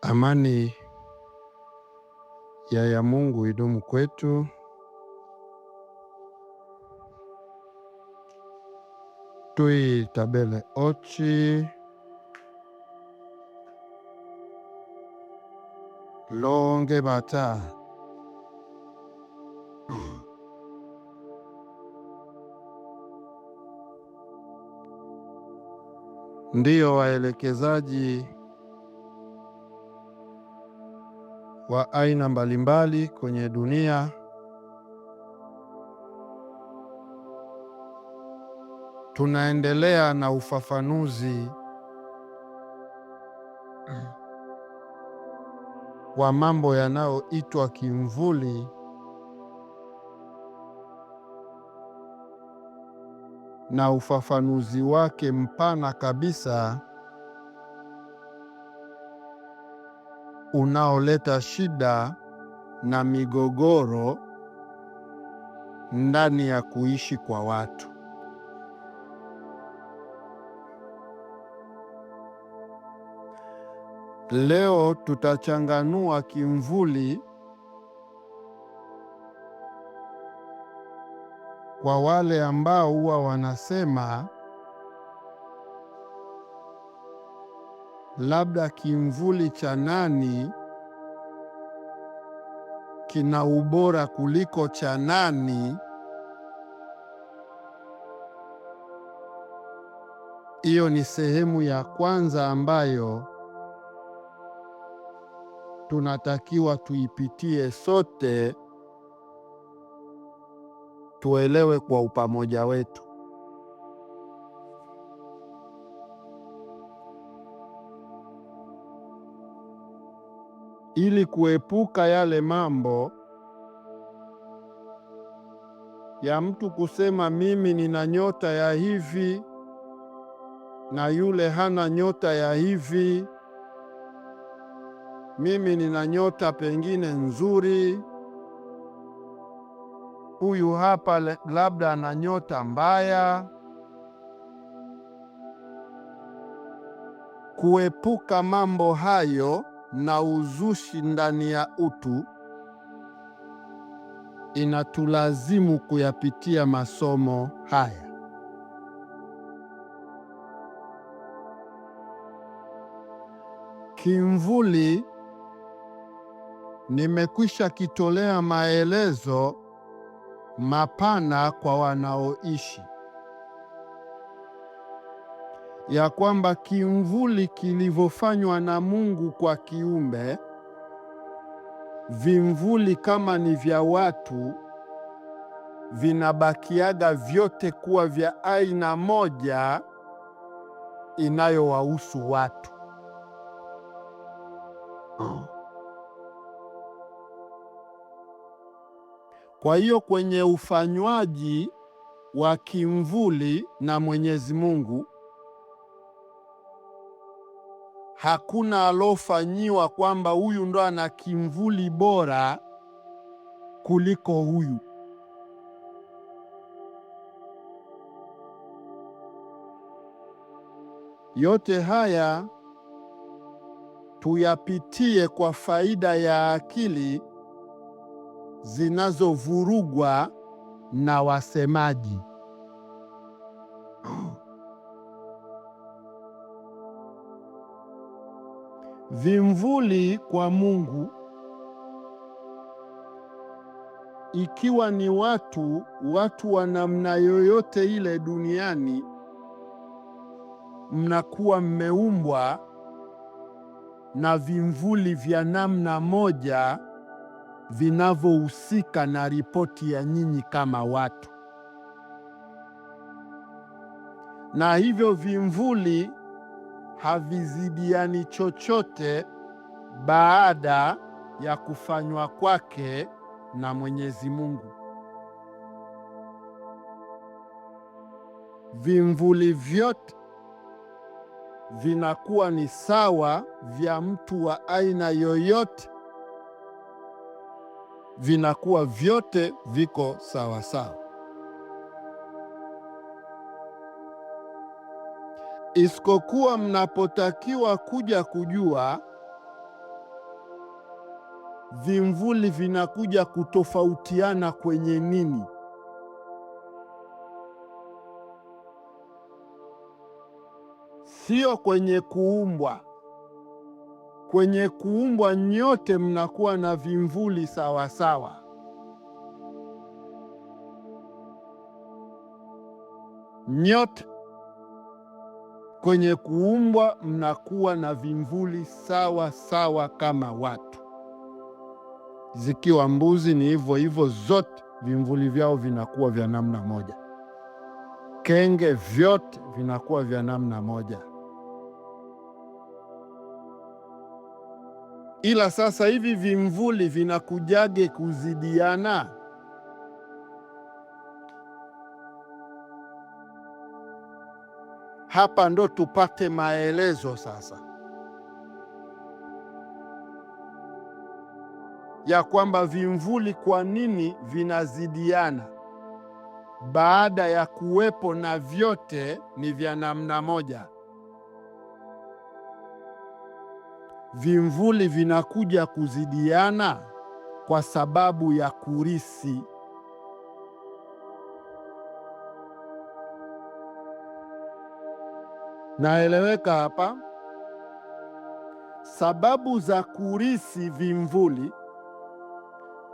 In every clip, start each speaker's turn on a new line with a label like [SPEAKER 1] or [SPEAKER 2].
[SPEAKER 1] Amani ya Mungu idumu kwetu. Tuitabele ochi longe bata ndiyo waelekezaji wa aina mbalimbali kwenye dunia. Tunaendelea na ufafanuzi wa mambo yanayoitwa kimvuli na ufafanuzi wake mpana kabisa unaoleta shida na migogoro ndani ya kuishi kwa watu. Leo tutachanganua kimvuli kwa wale ambao huwa wanasema labda kimvuli cha nani kina ubora kuliko cha nani. Hiyo ni sehemu ya kwanza ambayo tunatakiwa tuipitie sote, tuelewe kwa upamoja wetu. Ili kuepuka yale mambo ya mtu kusema mimi nina nyota ya hivi na yule hana nyota ya hivi, mimi nina nyota pengine nzuri, huyu hapa labda ana nyota mbaya. Kuepuka mambo hayo na uzushi ndani ya utu, inatulazimu kuyapitia masomo haya. Kimvuli nimekwisha kitolea maelezo mapana kwa wanaoishi, ya kwamba kimvuli kilivyofanywa na Mungu kwa kiumbe, vimvuli kama ni vya watu vinabakiaga vyote kuwa vya aina moja inayowahusu watu. Kwa hiyo kwenye ufanywaji wa kimvuli na Mwenyezi Mungu, hakuna alofanyiwa kwamba huyu ndo ana kimvuli bora kuliko huyu. Yote haya tuyapitie kwa faida ya akili zinazovurugwa na wasemaji. Vimvuli kwa Mungu, ikiwa ni watu wa namna yoyote ile duniani, mnakuwa mmeumbwa na vimvuli vya namna moja vinavyohusika na ripoti ya nyinyi kama watu, na hivyo vimvuli havizidiani chochote baada ya kufanywa kwake na Mwenyezi Mungu. Vimvuli vyote vinakuwa ni sawa, vya mtu wa aina yoyote, vinakuwa vyote viko sawa sawa. Isipokuwa mnapotakiwa kuja kujua vimvuli vinakuja kutofautiana kwenye nini? Sio kwenye kuumbwa. Kwenye kuumbwa nyote mnakuwa na vimvuli sawa sawa. Nyote kwenye kuumbwa mnakuwa na vimvuli sawa sawa kama watu. Zikiwa mbuzi ni hivyo hivyo, zote vimvuli vyao vinakuwa vya namna moja. Kenge vyote vinakuwa vya namna moja. Ila sasa hivi vimvuli vinakujage kuzidiana? Hapa ndo tupate maelezo sasa ya kwamba vimvuli kwa nini vinazidiana baada ya kuwepo na vyote ni vya namna moja. Vimvuli vinakuja kuzidiana kwa sababu ya kurisi. Naeleweka hapa? Sababu za kurisi vimvuli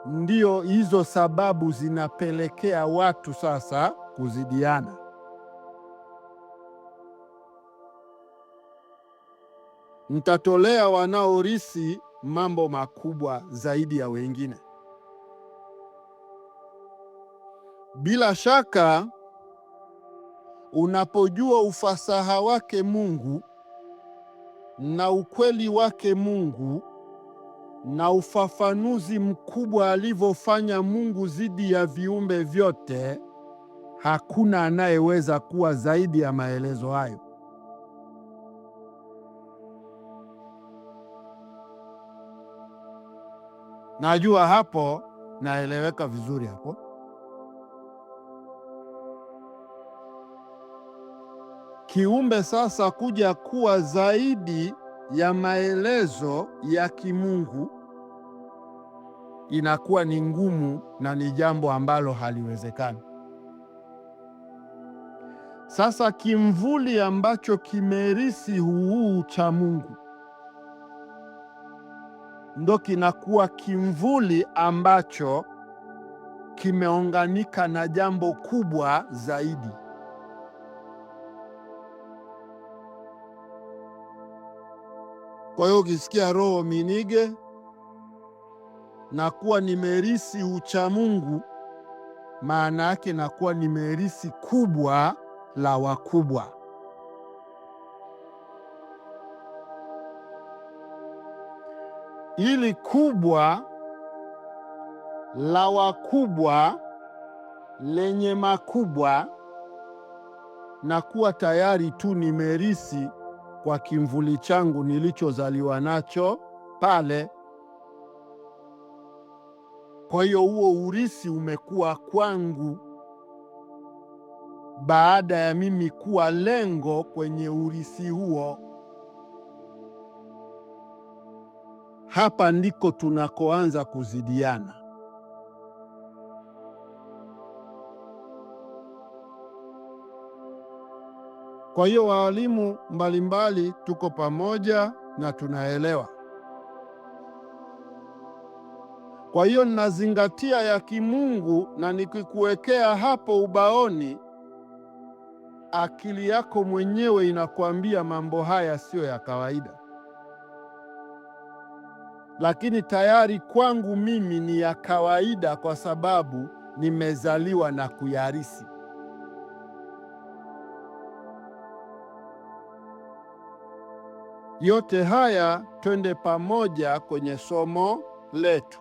[SPEAKER 1] ndio hizo sababu zinapelekea watu sasa kuzidiana. Mtatolea wanaorisi mambo makubwa zaidi ya wengine. Bila shaka unapojua ufasaha wake Mungu na ukweli wake Mungu na ufafanuzi mkubwa alivyofanya Mungu zidi ya viumbe vyote, hakuna anayeweza kuwa zaidi ya maelezo hayo. Najua hapo naeleweka vizuri hapo. Kiumbe sasa kuja kuwa zaidi ya maelezo ya kimungu inakuwa ni ngumu na ni jambo ambalo haliwezekani. Sasa kimvuli ambacho kimerisi huu cha Mungu ndo kinakuwa kimvuli ambacho kimeunganika na jambo kubwa zaidi. Kwa hiyo ukisikia roho minige na kuwa nimerisi ucha Mungu, maana yake nakuwa nimerisi kubwa la wakubwa. Ili kubwa la wakubwa lenye makubwa na kuwa tayari tu nimerisi kwa kimvuli changu nilichozaliwa nacho pale. Kwa hiyo huo urisi umekuwa kwangu baada ya mimi kuwa lengo kwenye urisi huo. Hapa ndiko tunakoanza kuzidiana. Kwa hiyo walimu mbalimbali tuko pamoja na tunaelewa. Kwa hiyo ninazingatia ya kimungu, na nikikuwekea hapo ubaoni, akili yako mwenyewe inakwambia mambo haya siyo ya kawaida, lakini tayari kwangu mimi ni ya kawaida kwa sababu nimezaliwa na kuyarisi. Yote haya twende pamoja kwenye somo letu.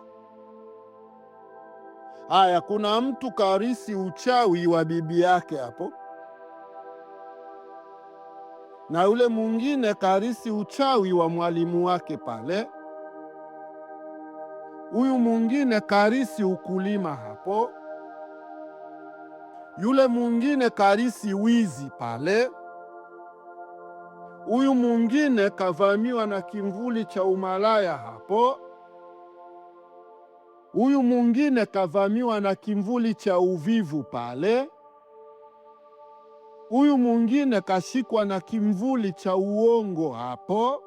[SPEAKER 1] Haya, kuna mtu karisi uchawi wa bibi yake hapo, na yule mwingine karisi uchawi wa mwalimu wake pale. Huyu mwingine karisi ukulima hapo, yule mwingine karisi wizi pale. Huyu mwingine kavamiwa na kimvuli cha umalaya hapo. Huyu mwingine kavamiwa na kimvuli cha uvivu pale. Huyu mwingine kashikwa na kimvuli cha uongo hapo,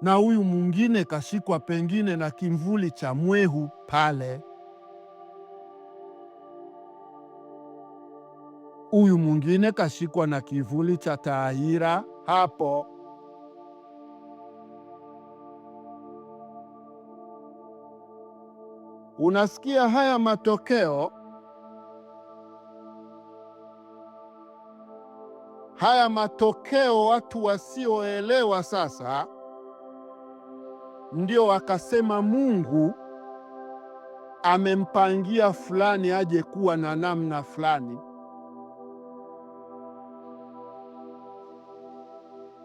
[SPEAKER 1] na huyu mwingine kashikwa pengine na kimvuli cha mwehu pale. Huyu mwingine kashikwa na kivuli cha taahira hapo. Unasikia haya matokeo? Haya matokeo watu wasioelewa sasa ndio wakasema Mungu amempangia fulani aje kuwa na namna fulani.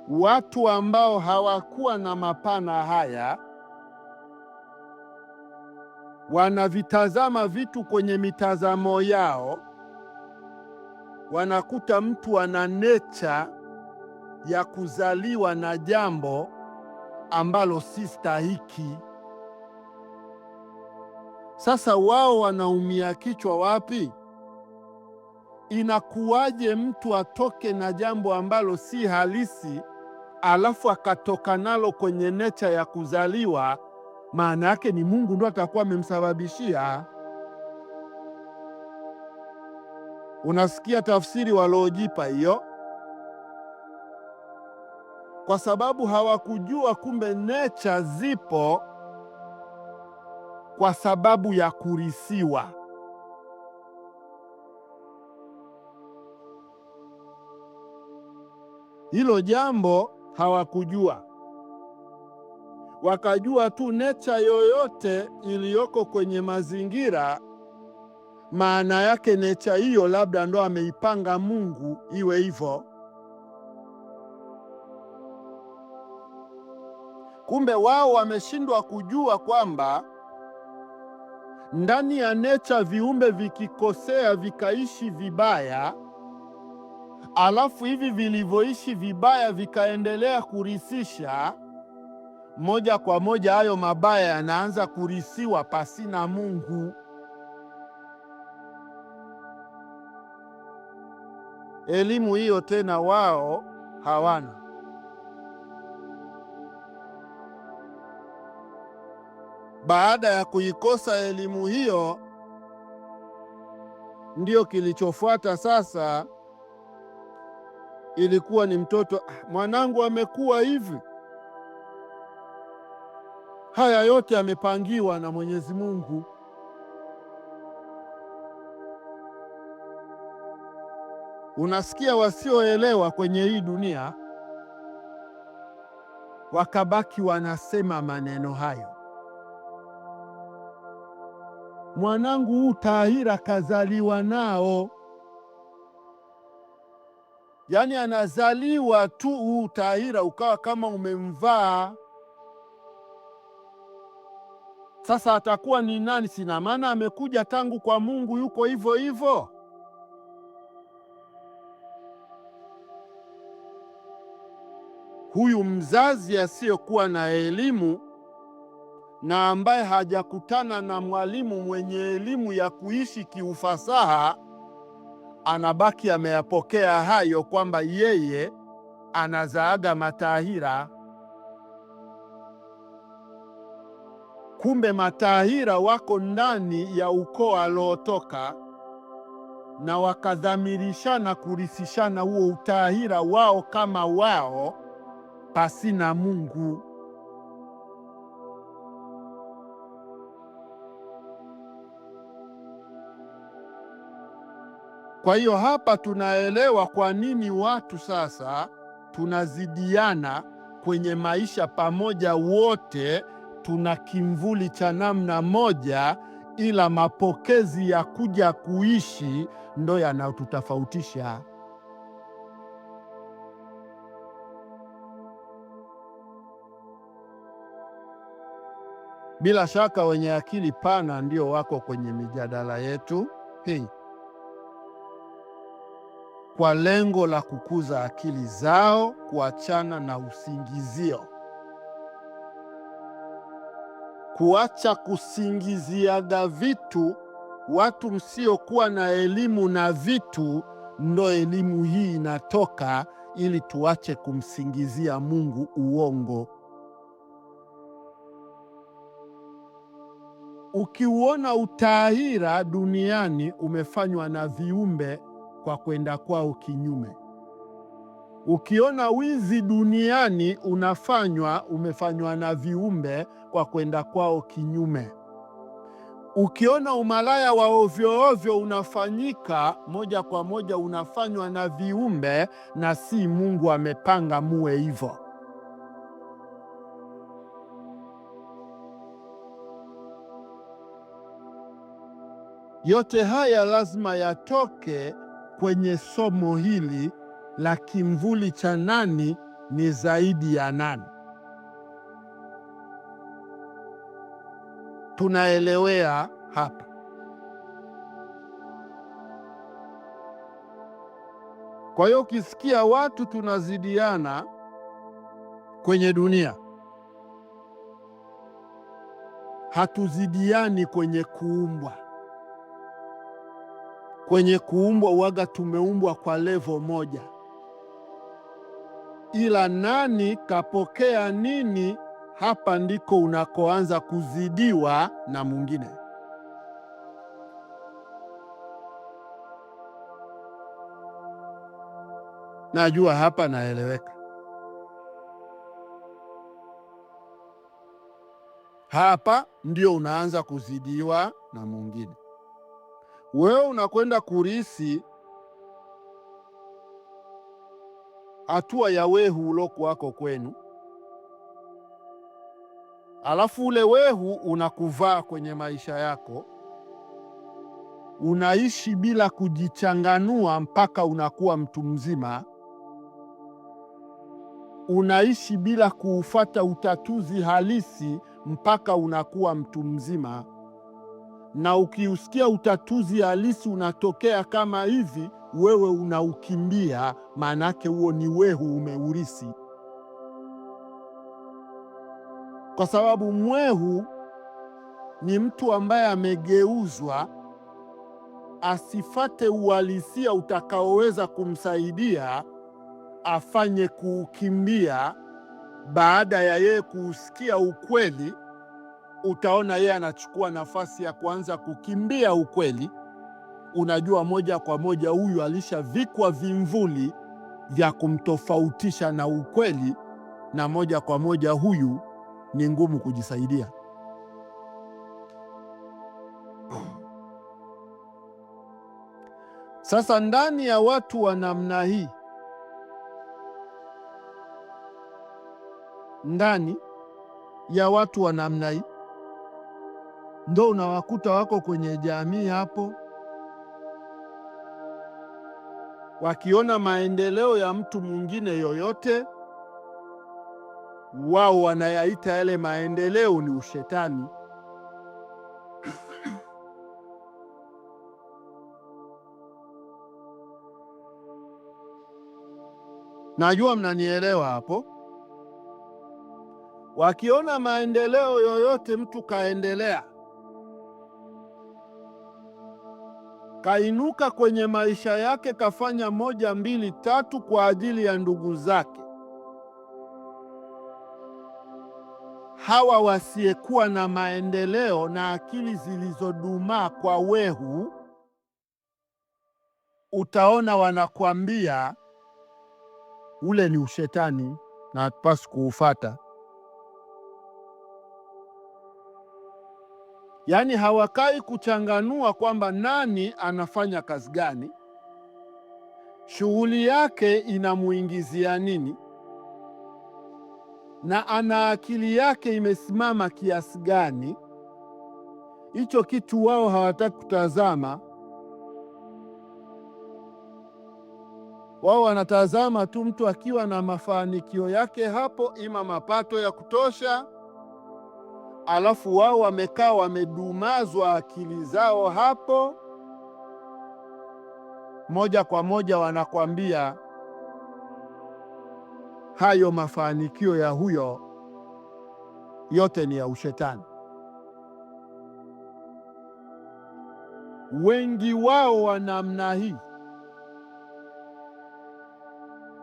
[SPEAKER 1] Watu ambao hawakuwa na mapana haya wanavitazama vitu kwenye mitazamo yao, wanakuta mtu ana nature ya kuzaliwa na jambo ambalo si stahiki. Sasa wao wanaumia kichwa wapi? Inakuwaje mtu atoke na jambo ambalo si halisi alafu akatoka nalo kwenye nature ya kuzaliwa? Maana yake ni Mungu ndo atakuwa amemsababishia. Unasikia tafsiri waliojipa hiyo? Kwa sababu hawakujua kumbe nature zipo kwa sababu ya kurisiwa. Hilo jambo hawakujua. Wakajua tu nature yoyote iliyoko kwenye mazingira, maana yake nature hiyo labda ndo ameipanga Mungu iwe hivyo. Kumbe wao wameshindwa kujua kwamba ndani ya nature viumbe vikikosea vikaishi vibaya, alafu hivi vilivyoishi vibaya vikaendelea kurithisha, moja kwa moja hayo mabaya yanaanza kurithiwa pasina Mungu. Elimu hiyo tena wao hawana. Baada ya kuikosa elimu hiyo, ndio kilichofuata sasa ilikuwa ni mtoto, mwanangu amekuwa hivi. Haya yote yamepangiwa na Mwenyezi Mungu. Unasikia wasioelewa kwenye hii dunia wakabaki wanasema maneno hayo, mwanangu huu taahira kazaliwa nao. Yaani anazaliwa tu huu taahira ukawa kama umemvaa. Sasa atakuwa ni nani? Sina maana amekuja tangu kwa Mungu, yuko hivyo hivyo. Huyu mzazi asiyokuwa na elimu na ambaye hajakutana na mwalimu mwenye elimu ya kuishi kiufasaha, anabaki ameyapokea hayo kwamba yeye anazaaga matahira. Kumbe matahira wako ndani ya ukoo aliotoka, na wakadhamirishana kurithishana huo utahira wao kama wao pasina Mungu. Kwa hiyo hapa tunaelewa kwa nini watu sasa tunazidiana kwenye maisha pamoja, wote tuna kimvuli cha namna moja, ila mapokezi ya kuja kuishi ndo yanayotutofautisha. Bila shaka wenye akili pana ndio wako kwenye mijadala yetu hii kwa lengo la kukuza akili zao, kuachana na usingizio. kuacha kusingiziaga vitu watu msiokuwa na elimu na vitu. Ndo elimu hii inatoka, ili tuache kumsingizia Mungu uongo. Ukiuona utaahira duniani umefanywa na viumbe kwa kwenda kwao kinyume. Ukiona wizi duniani umefanywa na viumbe kwa kwenda kwao kinyume. Ukiona umalaya wa ovyo ovyo unafanyika, moja kwa moja unafanywa na viumbe na si Mungu amepanga muwe hivyo. Yote haya lazima yatoke kwenye somo hili la kimvuli cha nani ni zaidi ya nani. Tunaelewea hapa. Kwa hiyo ukisikia watu tunazidiana kwenye dunia, hatuzidiani kwenye kuumbwa. Kwenye kuumbwa uwaga tumeumbwa kwa levo moja, ila nani kapokea nini, hapa ndiko unakoanza kuzidiwa na mwingine. Najua hapa naeleweka. Hapa ndio unaanza kuzidiwa na mwingine. Wewe unakwenda kurisi hatua ya wehu ulokuwako kwenu, alafu ule wehu unakuvaa kwenye maisha yako, unaishi bila kujichanganua mpaka unakuwa mtu mzima, unaishi bila kuufata utatuzi halisi mpaka unakuwa mtu mzima. Na ukiusikia utatuzi halisi unatokea kama hivi, wewe unaukimbia, maanake huo ni wehu umeurisi. Kwa sababu mwehu ni mtu ambaye amegeuzwa asifate uhalisia utakaoweza kumsaidia afanye kuukimbia. Baada ya yeye kuusikia ukweli, utaona yeye anachukua nafasi ya kuanza kukimbia ukweli. Unajua moja kwa moja huyu alishavikwa vimvuli vya kumtofautisha na ukweli, na moja kwa moja huyu ni ngumu kujisaidia. Sasa ndani ya watu wa namna hii, ndani ya watu wa namna hii ndo unawakuta wako kwenye jamii hapo, wakiona maendeleo ya mtu mwingine yoyote, wao wanayaita yale maendeleo ni ushetani. Najua mnanielewa hapo. Wakiona maendeleo yoyote, mtu kaendelea, kainuka kwenye maisha yake, kafanya 1, 2, 3 kwa ajili ya ndugu zake, hawa wasiyekuwa na maendeleo na akili zilizodumaa kwa wehu, utaona wanakwambia ule ni ushetani na hatupaswi kuufata. Yaani hawakai kuchanganua kwamba nani anafanya kazi gani, shughuli yake inamuingizia nini, na ana akili yake imesimama kiasi gani. Hicho kitu wao hawataki kutazama. Wao wanatazama tu mtu akiwa na mafanikio yake hapo, ima mapato ya kutosha, alafu wao wamekaa wamedumazwa akili zao hapo, moja kwa moja wanakwambia hayo mafanikio ya huyo yote ni ya ushetani. wengi wao wa namna hii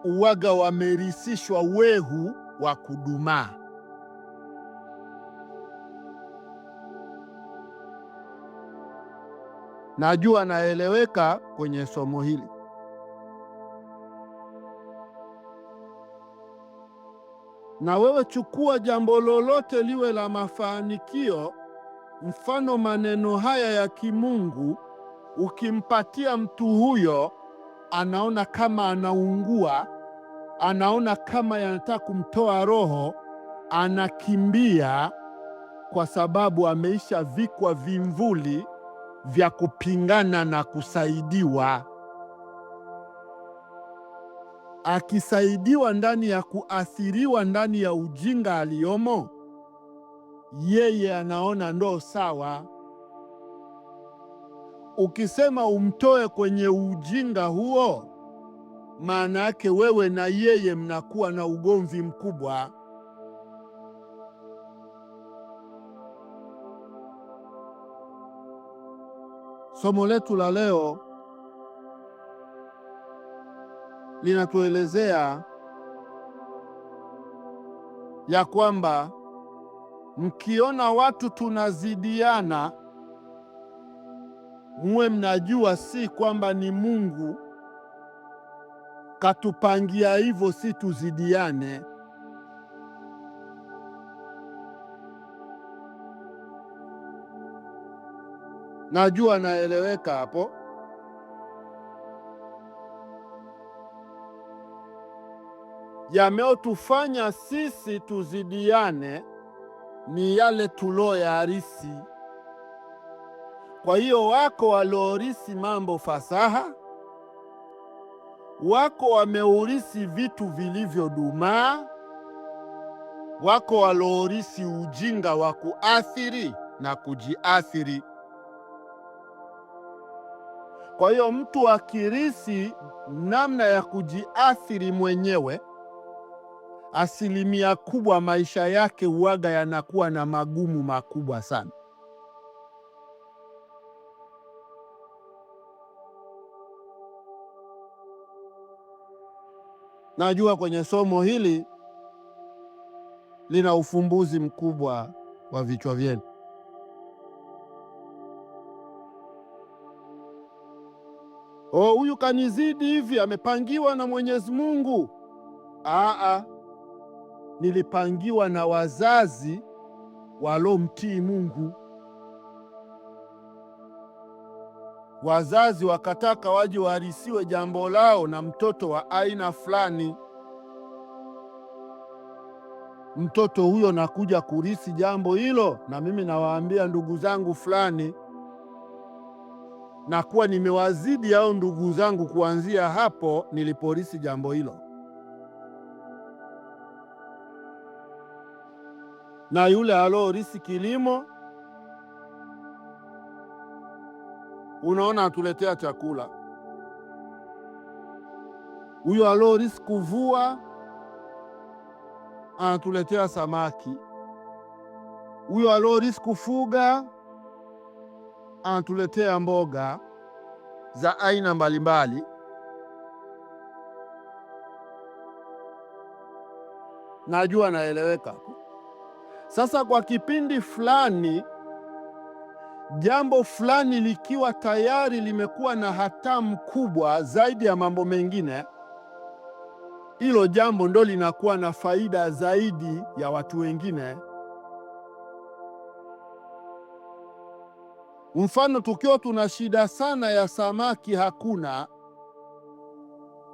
[SPEAKER 1] uwaga wamerisishwa wehu wa kudumaa. Najua naeleweka kwenye somo hili. Na wewe chukua jambo lolote liwe la mafanikio, mfano maneno haya ya kimungu, ukimpatia mtu huyo, anaona kama anaungua, anaona kama yanataka kumtoa roho, anakimbia, kwa sababu ameisha vikwa vimvuli vya kupingana na kusaidiwa. Akisaidiwa ndani ya kuathiriwa ndani ya ujinga aliyomo, yeye anaona ndo sawa. Ukisema umtoe kwenye ujinga huo, maana yake wewe na yeye mnakuwa na ugomvi mkubwa. Somo letu la leo linatuelezea ya kwamba mkiona watu tunazidiana, muwe mnajua si kwamba ni Mungu katupangia hivyo si tuzidiane. Najua naeleweka hapo. Yameotufanya sisi tuzidiane ni yale tuloyaarisi. Kwa hiyo wako walioorisi mambo fasaha, wako wameurisi vitu vilivyodumaa, wako walioorisi ujinga wa kuathiri na kujiathiri. Kwa hiyo mtu akirisi namna ya kujiathiri mwenyewe, asilimia kubwa maisha yake uwaga yanakuwa na magumu makubwa sana. Najua kwenye somo hili lina ufumbuzi mkubwa wa vichwa vyenu. Huyu kanizidi hivi, amepangiwa na Mwenyezi Mungu. Nilipangiwa na wazazi walomtii Mungu. Wazazi wakataka waje warisiwe jambo lao na mtoto wa aina fulani. Mtoto huyo nakuja kurisi jambo hilo, na mimi nawaambia ndugu zangu fulani, na kuwa nimewazidi hao ndugu zangu kuanzia hapo niliporisi jambo hilo. Na yule alorisi kilimo, unaona atuletea chakula. Huyo alorisi kuvua, anatuletea samaki. Huyo alorisi kufuga, anatuletea mboga za aina mbalimbali. Najua naeleweka. Sasa kwa kipindi fulani, jambo fulani likiwa tayari limekuwa na hatamu kubwa zaidi ya mambo mengine, hilo jambo ndo linakuwa na faida zaidi ya watu wengine. Mfano, tukiwa tuna shida sana ya samaki hakuna,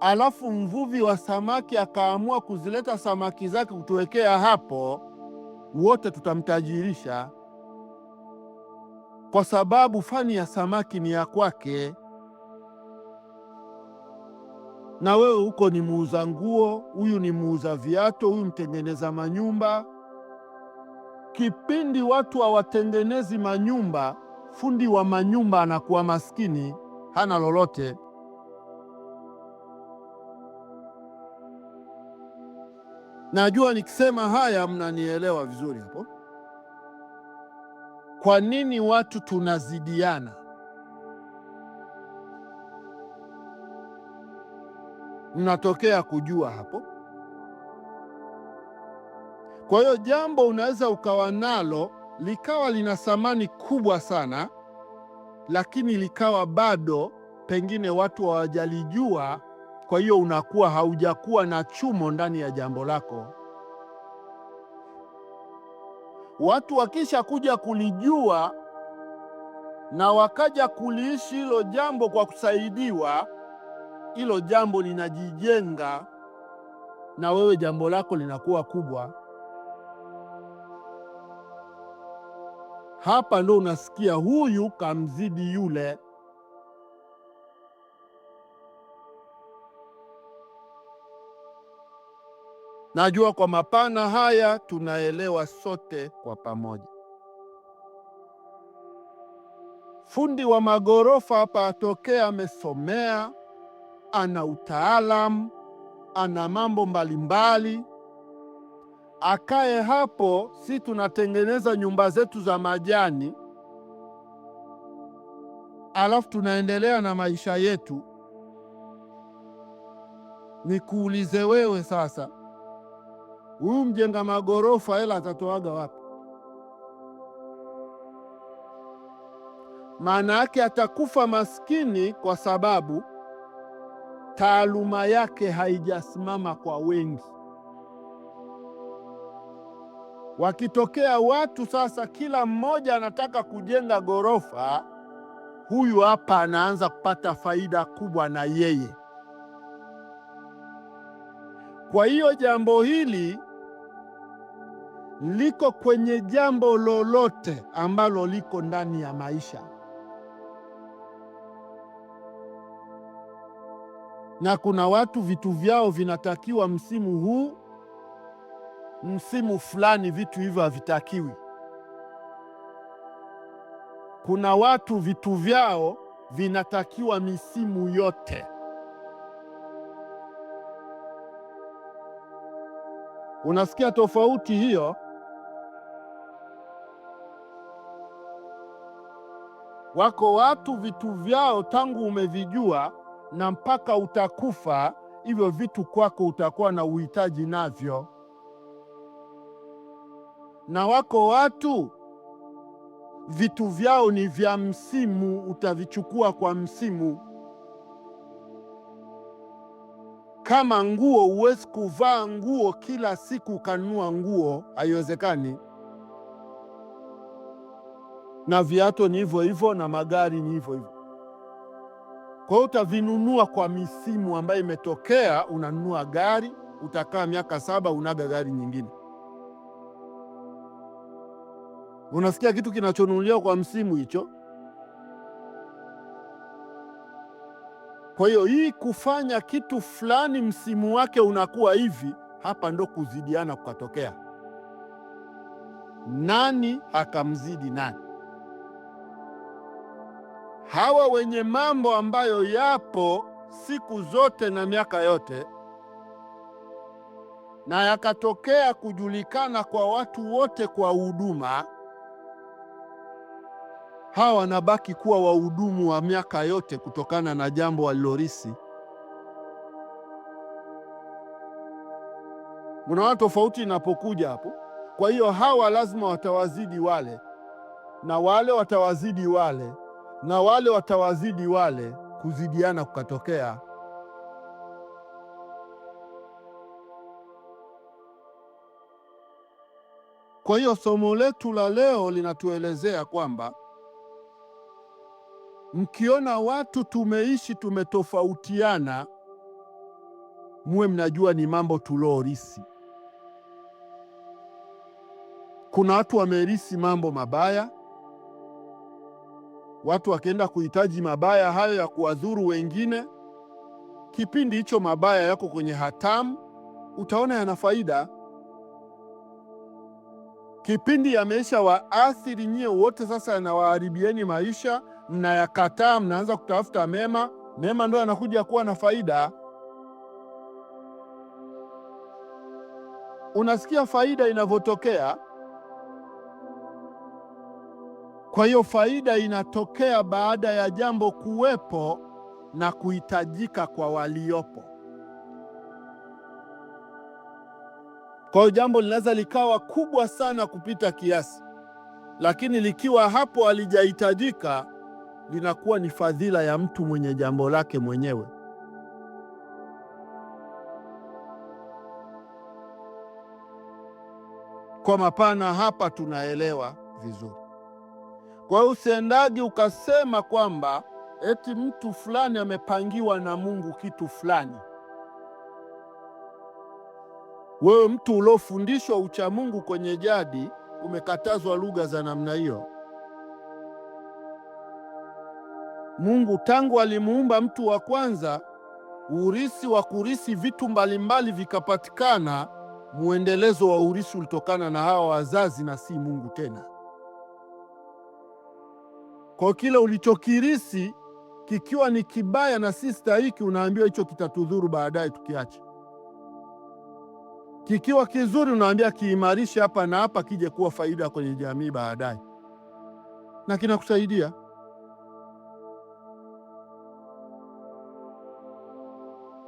[SPEAKER 1] alafu mvuvi wa samaki akaamua kuzileta samaki zake kutuwekea hapo, wote tutamtajirisha, kwa sababu fani ya samaki ni ya kwake. Na wewe huko ni muuza nguo, huyu ni muuza viatu, huyu mtengeneza manyumba. Kipindi watu hawatengenezi manyumba, fundi wa manyumba anakuwa maskini, hana lolote. Najua nikisema haya mnanielewa vizuri hapo. Kwa nini watu tunazidiana? mnatokea kujua hapo. Kwa hiyo jambo unaweza ukawa nalo likawa lina thamani kubwa sana, lakini likawa bado pengine watu hawajalijua. Kwa hiyo unakuwa haujakuwa na chumo ndani ya jambo lako. Watu wakisha kuja kulijua na wakaja kuliishi hilo jambo kwa kusaidiwa, hilo jambo linajijenga na wewe jambo lako linakuwa kubwa. Hapa ndo unasikia huyu kamzidi yule. Najua kwa mapana haya tunaelewa sote kwa pamoja. Fundi wa magorofa hapa atokea, amesomea, ana utaalamu, ana mambo mbalimbali. Akae hapo, si tunatengeneza nyumba zetu za majani, alafu tunaendelea na maisha yetu. Nikuulize wewe sasa, huyu mjenga magorofa hela atatoaga wapi? Maana yake atakufa maskini, kwa sababu taaluma yake haijasimama kwa wengi. Wakitokea watu sasa, kila mmoja anataka kujenga gorofa, huyu hapa anaanza kupata faida kubwa na yeye. Kwa hiyo jambo hili liko kwenye jambo lolote ambalo liko ndani ya maisha. Na kuna watu vitu vyao vinatakiwa msimu huu, msimu fulani vitu hivyo havitakiwi. Kuna watu vitu vyao vinatakiwa misimu yote. Unasikia tofauti hiyo? Wako watu vitu vyao tangu umevijua na mpaka utakufa, hivyo vitu kwako utakuwa na uhitaji navyo. Na wako watu vitu vyao ni vya msimu, utavichukua kwa msimu. Kama nguo, huwezi kuvaa nguo kila siku ukanunua nguo, haiwezekani. Na viatu ni hivyo hivyo, na magari ni hivyo hivyo. Kwa hiyo utavinunua kwa misimu ambayo imetokea. Unanunua gari, utakaa miaka 7 unaga gari nyingine. Unasikia kitu kinachonunuliwa kwa msimu hicho. Kwa hiyo hii kufanya kitu fulani msimu wake unakuwa hivi, hapa ndo kuzidiana kukatokea. Nani hakamzidi nani? Hawa wenye mambo ambayo yapo siku zote na miaka yote, na yakatokea kujulikana kwa watu wote kwa huduma, hawa wanabaki kuwa wahudumu wa miaka yote kutokana na jambo walilorisi. Mnaona tofauti inapokuja hapo? Kwa hiyo hawa lazima watawazidi wale, na wale watawazidi wale, na wale watawazidi wale, kuzidiana kukatokea. Kwa hiyo somo letu la leo linatuelezea kwamba mkiona watu tumeishi tumetofautiana, muwe mnajua ni mambo tulorisi. Kuna watu wamerisi mambo mabaya, watu wakienda kuhitaji mabaya hayo ya kuwadhuru wengine. Kipindi hicho mabaya yako kwenye hatamu, utaona yana faida. Kipindi yameisha waathiri nyie wote, sasa yanawaharibieni maisha, mnayakataa, mnaanza kutafuta mema. Mema ndio yanakuja kuwa na faida. Unasikia faida inavyotokea? Kwa hiyo faida inatokea baada ya jambo kuwepo na kuhitajika kwa waliopo. Kwa hiyo jambo linaweza likawa kubwa sana kupita kiasi, lakini likiwa hapo halijahitajika, linakuwa ni fadhila ya mtu mwenye jambo lake mwenyewe. Kwa mapana hapa tunaelewa vizuri. Kwa hiyo usiendagi ukasema kwamba eti mtu fulani amepangiwa na Mungu kitu fulani. Wewe mtu uliofundishwa ucha Mungu kwenye jadi, umekatazwa lugha za namna hiyo. Mungu tangu alimuumba mtu wa kwanza, urisi wa kurisi vitu mbalimbali vikapatikana. Muendelezo wa urisi ulitokana na hawa wazazi na si Mungu tena. Kwa kile ulichokirisi kikiwa ni kibaya na si stahiki, unaambiwa hicho kitatudhuru baadaye tukiacha. Kikiwa kizuri, unaambia kiimarishe hapa na hapa, kije kuwa faida kwenye jamii baadaye, na kinakusaidia.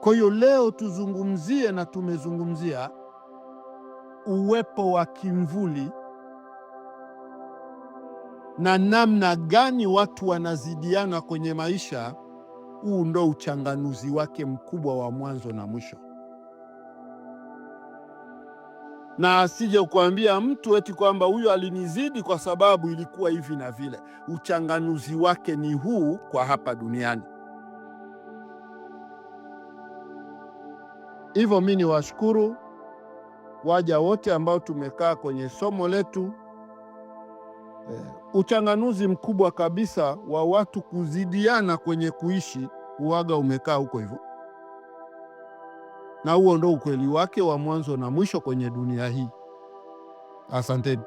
[SPEAKER 1] Kwa hiyo leo tuzungumzie, na tumezungumzia uwepo wa kimvuli na namna gani watu wanazidiana kwenye maisha. Huu ndo uchanganuzi wake mkubwa wa mwanzo na mwisho, na asije kuambia mtu eti kwamba huyu alinizidi kwa sababu ilikuwa hivi na vile. Uchanganuzi wake ni huu kwa hapa duniani. Hivyo mimi niwashukuru waja wote ambao tumekaa kwenye somo letu. Uchanganuzi mkubwa kabisa wa watu kuzidiana kwenye kuishi uwaga umekaa huko hivyo, na huo ndo ukweli wake wa mwanzo na mwisho kwenye dunia hii. Asanteni.